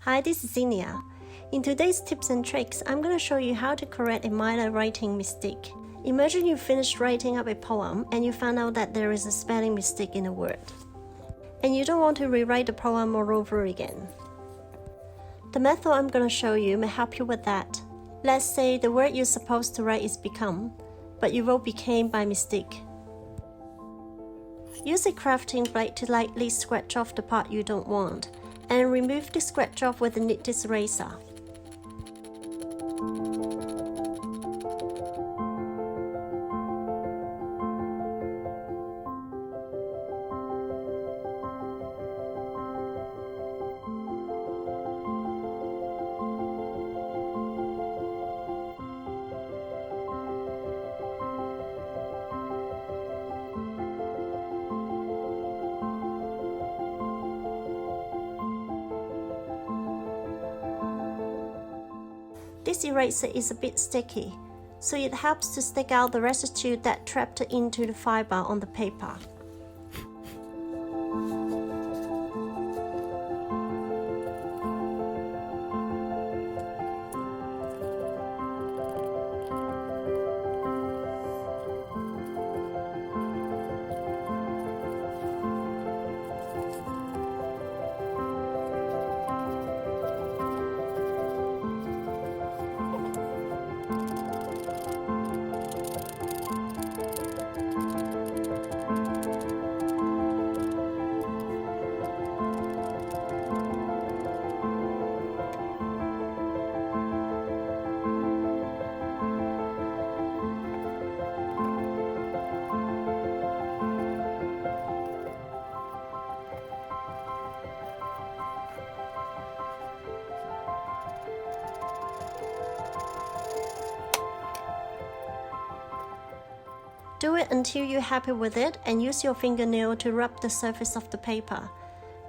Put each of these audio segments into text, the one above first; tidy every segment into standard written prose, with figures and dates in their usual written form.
Hi, this is Zinia. In today's tips and tricks, I'm going to show you how to correct a minor writing mistake. Imagine you finished writing up a poem and you found out that there is a spelling mistake in a word. And you don't want to rewrite the poem all over again. The method I'm going to show you may help you with that. Let's say the word you're supposed to write is become, but you wrote became by mistake. Use a crafting blade to lightly scratch off the part you don't want, and remove the scratch off with a nitpick eraser. This eraser is a bit sticky, so it helps to stick out the residue that trapped into the fiber on the paper. Do it until you're happy with it and use your fingernail to rub the surface of the paper.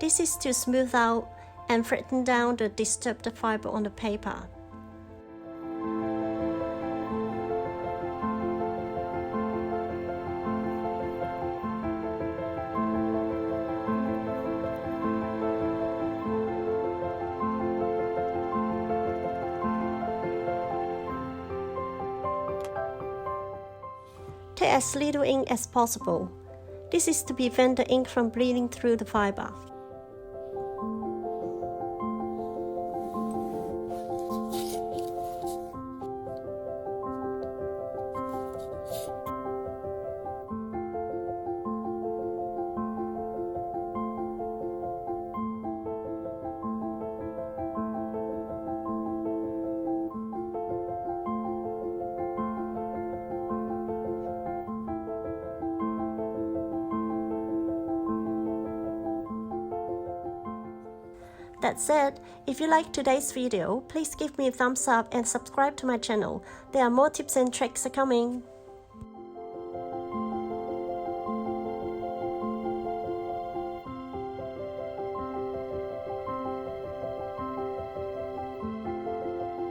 This is to smooth out and flatten down the disturbed fiber on the paper. Take as little ink as possible. This is to prevent the ink from bleeding through the fiber. That's it. If you liked today's video, please give me a thumbs up and subscribe to my channel. There are more tips and tricks coming.